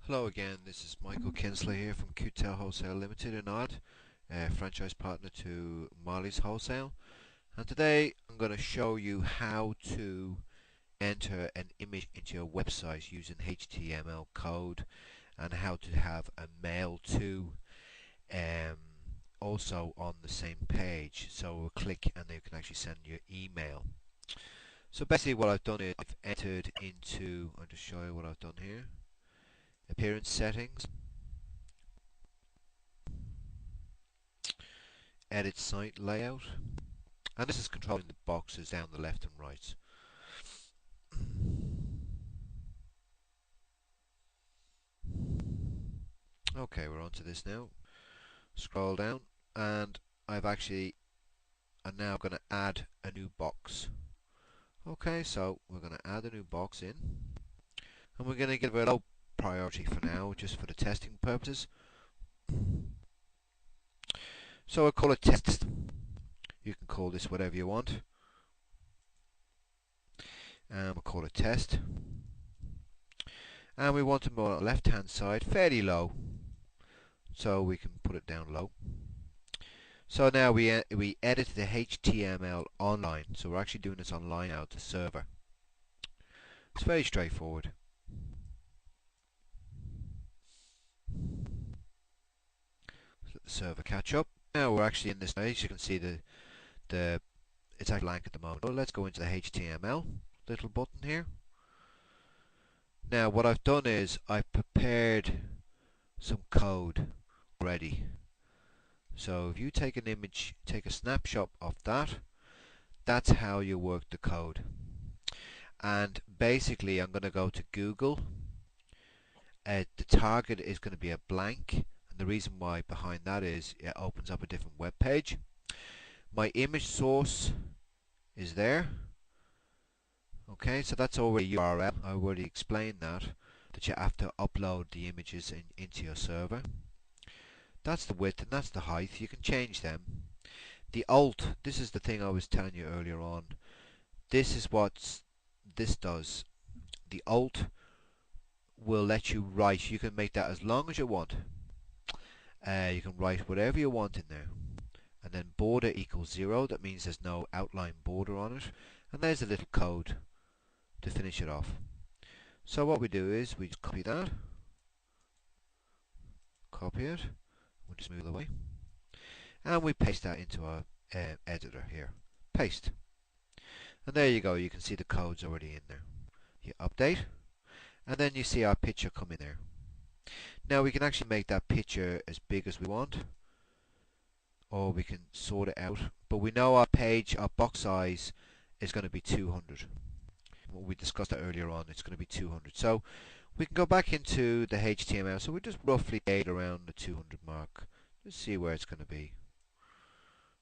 Hello again, this is Michael Kinsley here from Qtellwholesale Limited in Odd, franchise partner to Molly's Wholesale. And today I'm going to show you how to enter an image into your website using HTML code and how to have a mail to um, also on the same page. So we'll click and you can actually send your email. So basically what I've done is I've entered into, I'll just show you what I've done here, appearance settings, edit site layout, and this is controlling the boxes down the left and right. Okay, we're on to this now. Scroll down and I'm now going to add a new box. Okay, so we're going to add a new box in and we're going to give it a low priority for now, just for the testing purposes. So I'll call it test. You can call this whatever you want. And we'll call it test. And we want it more on the left hand side, fairly low. So we can put it down low. So now we edit the HTML online. So we're actually doing this online out the server. It's very straightforward. Let the server catch up. Now we're actually in this page. You can see the it's actually blank at the moment. Well, let's go into the HTML little button here. Now what I've done is I've prepared some code already. So if you take an image, take a snapshot of that, that's how you work the code. And basically I'm going to go to Google. The target is going to be a blank, and the reason why behind that is it opens up a different web page. My image source is there. Okay, so that's already a URL. I already explained that you have to upload the images into your server. That's the width and that's the height. You can change them. The alt, this is the thing I was telling you earlier on. This is what this does. The alt will let you write. You can make that as long as you want. You can write whatever you want in there. And then border equals 0. That means there's no outline border on it. And there's a little code to finish it off. So what we do is we just copy that. Copy it. We'll just move it away. And we paste that into our editor here. Paste. And there you go. You can see the code's already in there. You update. And then you see our picture come in there. Now we can actually make that picture as big as we want, or we can sort it out, but we know our box size is going to be 200. We discussed that earlier on. It's going to be 200. So we can go back into the HTML. So we just roughly date around the 200 mark. Let's see where it's going to be.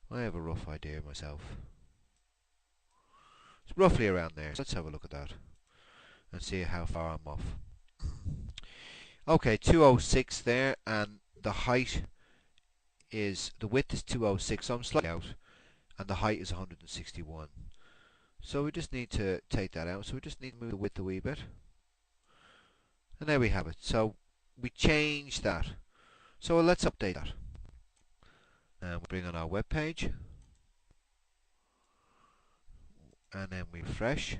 I have a rough idea myself. It's roughly around there. So let's have a look at that and see how far I'm off. Okay, 206 there, and the height is, the width is 206, so I'm slightly out, and the height is 161. So we just need to take that out. So we just need to move the width a wee bit, and there we have it. So we changed that. So let's update that, and we'll bring on our web page, and then we refresh.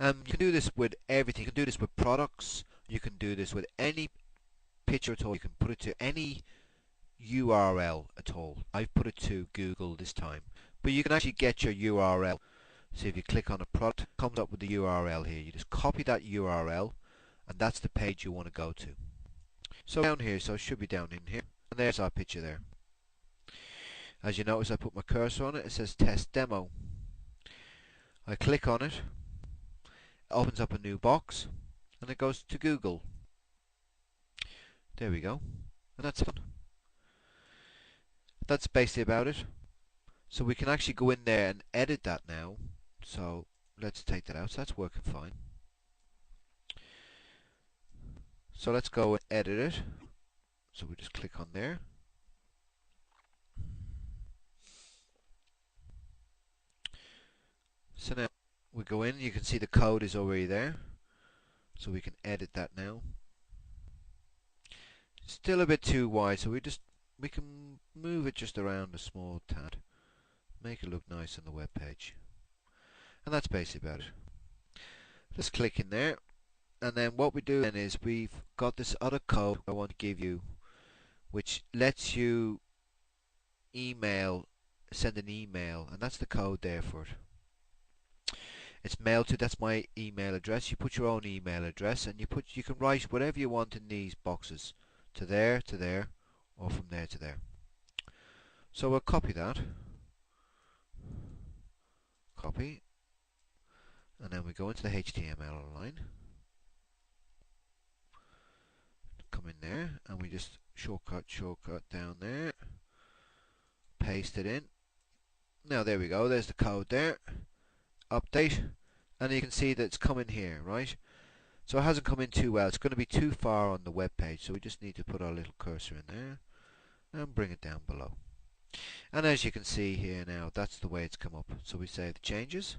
You can do this with everything. You can do this with products. You can do this with any picture at all. You can put it to any URL at all. I've put it to Google this time. But you can actually get your URL. So if you click on a product, it comes up with the URL here. You just copy that URL, and that's the page you want to go to. So down here, so it should be down in here. And there's our picture there. As you notice, I put my cursor on it. It says test demo. I click on it. Opens up a new box and it goes to Google. There we go, and that's it. That's basically about it. So we can actually go in there and edit that now. So let's take that out. So that's working fine. So let's go and edit it. So we just click on there. So now we go in, you can see the code is already there, so we can edit that now. Still a bit too wide, so we can move it just around a small tad, make it look nice on the web page, and that's basically about it. Just click in there, and then what we do then is we've got this other code I want to give you, which lets you send an email, and that's the code there for it. It's mailed to, that's my email address. You put your own email address, and you can write whatever you want in these boxes, to there, or from there to there. So we'll copy that, copy, and then we go into the HTML line, come in there, and we just shortcut down there, paste it in. Now there we go, there's the code there, update, and you can see that it's coming here, right? So it hasn't come in too well, it's going to be too far on the web page, so we just need to put our little cursor in there and bring it down below. And as you can see here now, that's the way it's come up. So we save the changes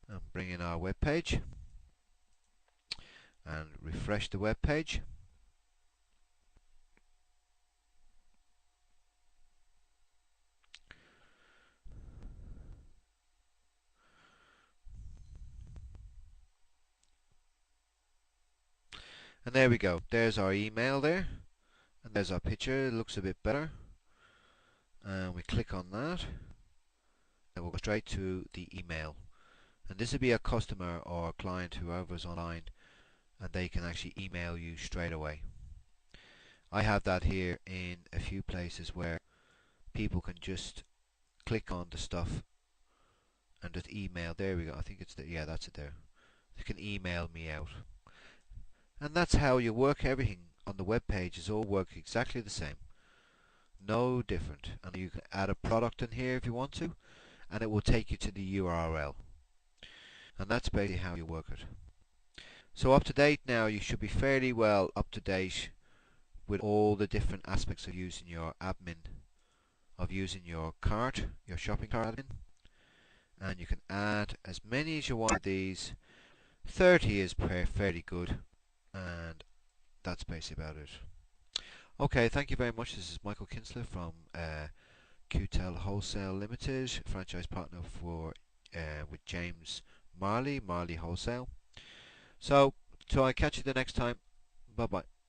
and bring in our web page and refresh the web page. And there we go, there's our email there, and there's our picture. It looks a bit better, and we click on that and we'll go straight to the email, and this will be a customer or a client, whoever's online, and they can actually email you straight away. I have that here in a few places where people can just click on the stuff and just email. There we go, I think it's the, yeah, that's it there. You can email me out. And that's how you work. Everything on the web pages all work exactly the same, no different. And you can add a product in here if you want to, and it will take you to the URL, and that's basically how you work it. So up to date now, you should be fairly well up to date with all the different aspects of using your admin, of using your cart, your shopping cart admin, and you can add as many as you want of these. 30 is fairly good, and that's basically about it. Okay, thank you very much. This is Michael Kinsler from Qtellwholesale Limited, franchise partner for with James Marley Wholesale. So, till I catch you the next time. Bye bye.